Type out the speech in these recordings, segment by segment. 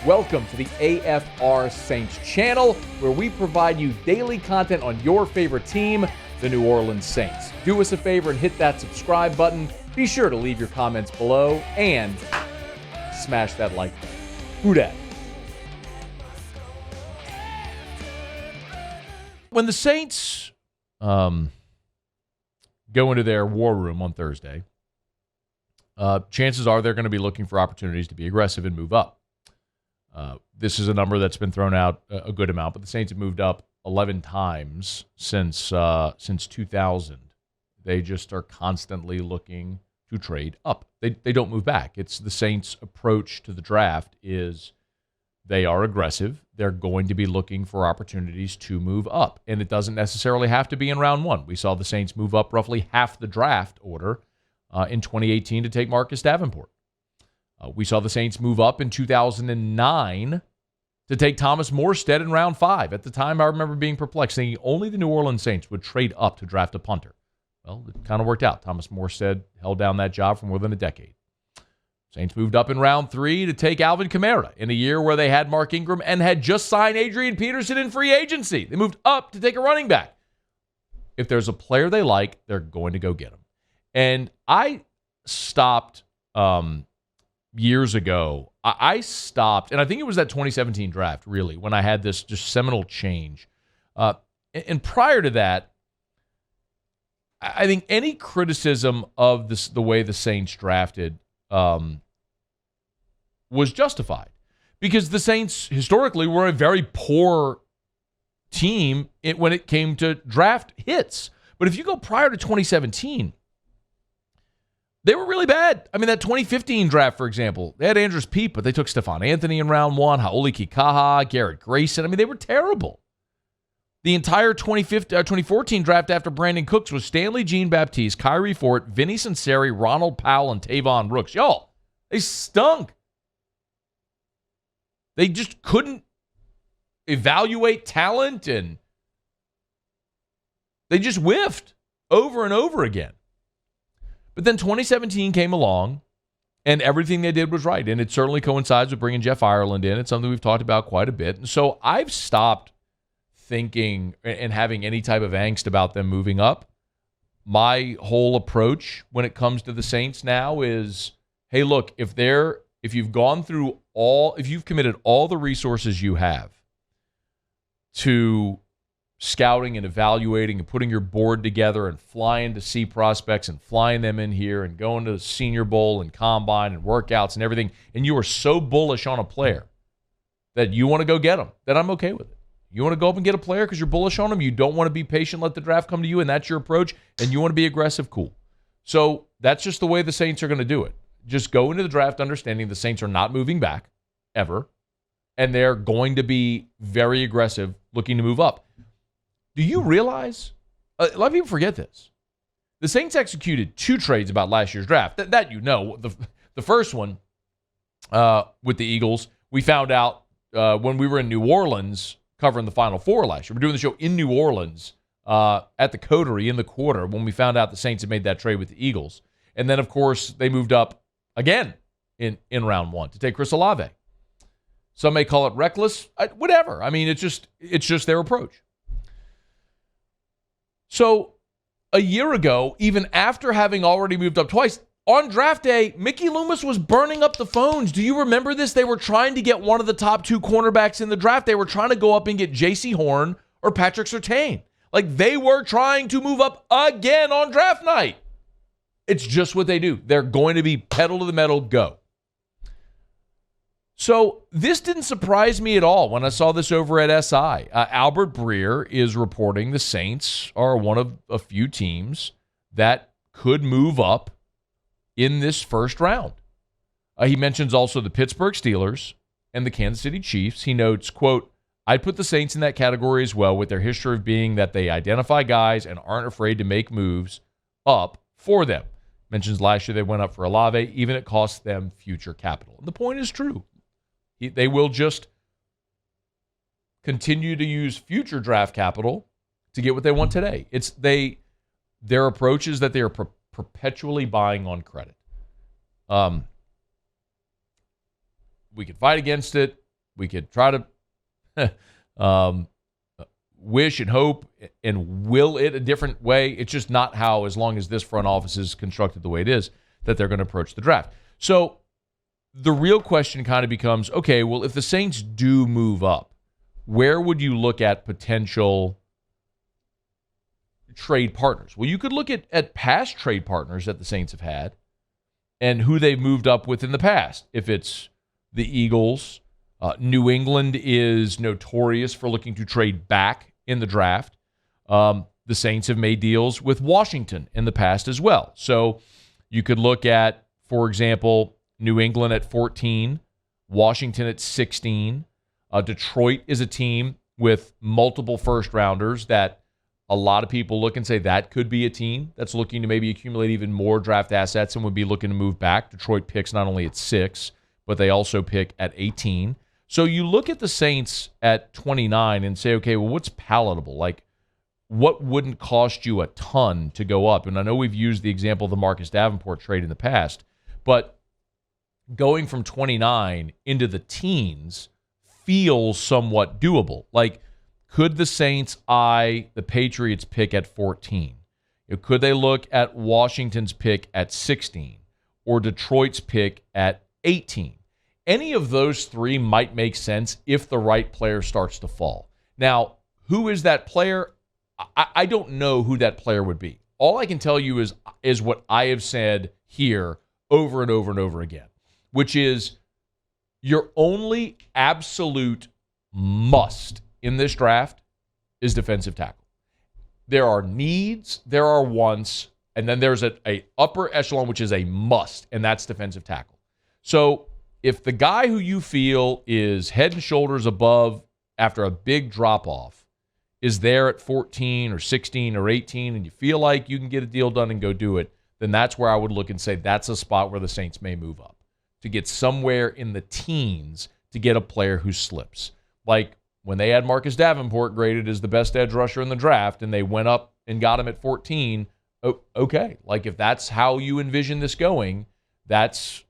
Welcome to the AFR Saints channel, where we provide you daily content on your favorite team, the New Orleans Saints. Do us a favor and hit that subscribe button. Be sure to leave your comments below and smash that like button. Who dat? When the Saints go into their war room on Thursday, chances are they're going to be looking for opportunities to be aggressive and move up. This is a number that's been thrown out a good amount, but the Saints have moved up 11 times since 2000. They just are constantly looking to trade up. They don't move back. It's the Saints' approach to the draft is they are aggressive. They're going to be looking for opportunities to move up, and it doesn't necessarily have to be in round one. We saw the Saints move up roughly half the draft order in 2018 to take Marcus Davenport. We saw the Saints move up in 2009 to take Thomas Morstead in round 5. At the time, I remember being perplexed, thinking only the New Orleans Saints would trade up to draft a punter. Well, it kind of worked out. Thomas Morstead held down that job for more than a decade. Saints moved up in round 3 to take Alvin Kamara in a year where they had Mark Ingram and had just signed Adrian Peterson in free agency. They moved up to take a running back. If there's a player they like, they're going to go get him. And I stopped years ago. I stopped, and I think it was that 2017 draft, really, when I had this just seminal change. And prior to that, I think any criticism of the way the Saints drafted was justified, because the Saints historically were a very poor team when it came to draft hits. But if you go prior to 2017, they were really bad. I mean, that 2015 draft, for example, they had Andrews Peat, but they took Stephon Anthony in round 1, Hau'oli Kikaha, Garrett Grayson. I mean, they were terrible. The entire 2014 draft after Brandon Cooks was Stanley Jean-Baptiste, Kyrie Fort, Vinny Sunseri, Ronald Powell, and Tavon Brooks. Y'all, they stunk. They just couldn't evaluate talent, and they just whiffed over and over again. But then 2017 came along, and everything they did was right. And it certainly coincides with bringing Jeff Ireland in. It's something we've talked about quite a bit. And so I've stopped thinking and having any type of angst about them moving up. My whole approach when it comes to the Saints now is, hey, look, if you've committed all the resources you have to scouting and evaluating and putting your board together and flying to see prospects and flying them in here and going to the Senior Bowl and Combine and workouts and everything, and you are so bullish on a player that you want to go get them, then I'm okay with it. You want to go up and get a player because you're bullish on them, you don't want to be patient, let the draft come to you, and that's your approach, and you want to be aggressive, cool. So that's just the way the Saints are going to do it. Just go into the draft understanding the Saints are not moving back, ever, and they're going to be very aggressive looking to move up. Do you realize, a lot of people forget this, the Saints executed 2 trades about last year's draft. That you know. The first one with the Eagles, we found out when we were in New Orleans covering the Final Four last year. We're doing the show in New Orleans at the Coterie in the quarter when we found out the Saints had made that trade with the Eagles. And then, of course, they moved up again in round 1 to take Chris Olave. Some may call it reckless. Whatever. I mean, it's just their approach. So a year ago, even after having already moved up twice, on draft day, Mickey Loomis was burning up the phones. Do you remember this? They were trying to get one of the top 2 cornerbacks in the draft. They were trying to go up and get J.C. Horn or Patrick Surtain. Like, they were trying to move up again on draft night. It's just what they do. They're going to be pedal to the metal, go. So this didn't surprise me at all when I saw this over at SI. Albert Breer is reporting the Saints are one of a few teams that could move up in this first round. He mentions also the Pittsburgh Steelers and the Kansas City Chiefs. He notes, quote, I'd put the Saints in that category as well, with their history of being that they identify guys and aren't afraid to make moves up for them. Mentions last year they went up for Olave, even it cost them future capital. And the point is true. They will just continue to use future draft capital to get what they want today. Their approach is that they are perpetually buying on credit. We can fight against it. We could try to wish and hope and will it a different way. It's just not how, as long as this front office is constructed the way it is, that they're going to approach the draft. So the real question kind of becomes, okay, well, if the Saints do move up, where would you look at potential trade partners? Well, you could look at past trade partners that the Saints have had and who they've moved up with in the past. If it's the Eagles, New England is notorious for looking to trade back in the draft. The Saints have made deals with Washington in the past as well. So you could look at, for example, New England at 14, Washington at 16. Detroit is a team with multiple first-rounders that a lot of people look and say that could be a team that's looking to maybe accumulate even more draft assets and would be looking to move back. Detroit picks not only at 6, but they also pick at 18. So you look at the Saints at 29 and say, okay, well, what's palatable? Like, what wouldn't cost you a ton to go up? And I know we've used the example of the Marcus Davenport trade in the past, but going from 29 into the teens feels somewhat doable. Like, could the Saints eye the Patriots pick at 14? Could they look at Washington's pick at 16 or Detroit's pick at 18? Any of those three might make sense if the right player starts to fall. Now, who is that player? I don't know who that player would be. All I can tell you is what I have said here over and over and over again, which is your only absolute must in this draft is defensive tackle. There are needs, there are wants, and then there's a upper echelon, which is a must, and that's defensive tackle. So if the guy who you feel is head and shoulders above after a big drop-off is there at 14 or 16 or 18 and you feel like you can get a deal done and go do it, then that's where I would look and say that's a spot where the Saints may move up to get somewhere in the teens to get a player who slips. Like when they had Marcus Davenport graded as the best edge rusher in the draft and they went up and got him at 14, okay. Like if that's how you envision this going, that's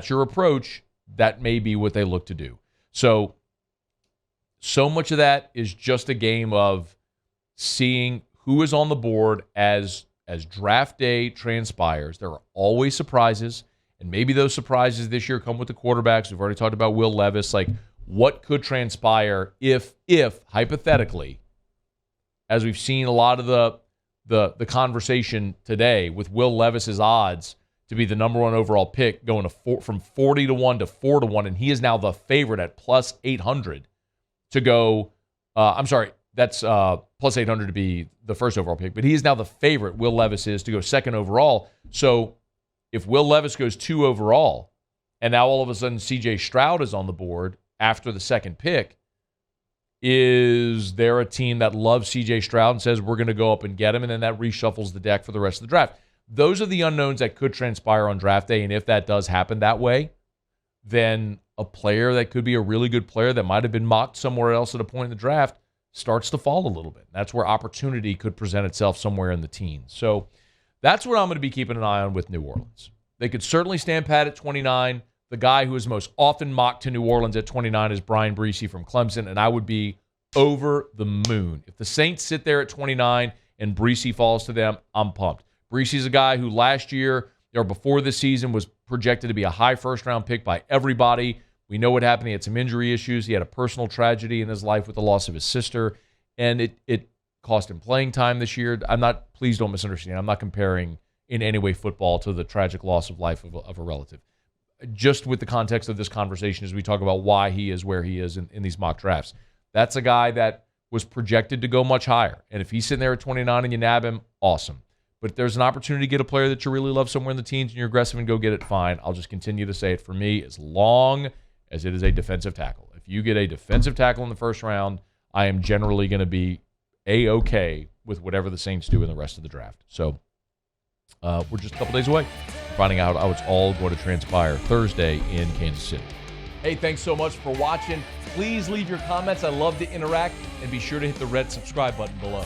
your approach. That may be what they look to do. So much of that is just a game of seeing who is on the board as draft day transpires. There are always surprises, and maybe those surprises this year come with the quarterbacks. We've already talked about Will Levis. Like, what could transpire if hypothetically, as we've seen a lot of the conversation today with Will Levis's odds to be the number one overall pick going from 40-1 to 4-1, and he is now the favorite at plus 800 to go. That's plus 800 to be the first overall pick, but he is now the favorite. Will Levis is to go second overall. So if Will Levis goes 2 overall, and now all of a sudden C.J. Stroud is on the board after the second pick, is there a team that loves C.J. Stroud and says we're going to go up and get him, and then that reshuffles the deck for the rest of the draft? Those are the unknowns that could transpire on draft day, and if that does happen that way, then a player that could be a really good player that might have been mocked somewhere else at a point in the draft starts to fall a little bit. That's where opportunity could present itself somewhere in the teens. So that's what I'm going to be keeping an eye on with New Orleans. They could certainly stand pat at 29. The guy who is most often mocked to New Orleans at 29 is Brian Bresee from Clemson, and I would be over the moon. If the Saints sit there at 29 and Bresee falls to them, I'm pumped. Breese's a guy who last year or before this season was projected to be a high first-round pick by everybody. We know what happened. He had some injury issues. He had a personal tragedy in his life with the loss of his sister, and it cost him playing time this year. Please don't misunderstand. I'm not comparing in any way football to the tragic loss of life of a relative. Just with the context of this conversation as we talk about why he is where he is in these mock drafts. That's a guy that was projected to go much higher. And if he's sitting there at 29 and you nab him, awesome. But if there's an opportunity to get a player that you really love somewhere in the teens and you're aggressive and go get it, fine. I'll just continue to say it for me as long as it is a defensive tackle. If you get a defensive tackle in the first round, I am generally going to be A-okay with whatever the Saints do in the rest of the draft. So we're just a couple days away from finding out how it's all going to transpire Thursday in Kansas City. Hey, thanks so much for watching. Please leave your comments. I love to interact, and be sure to hit the red subscribe button below.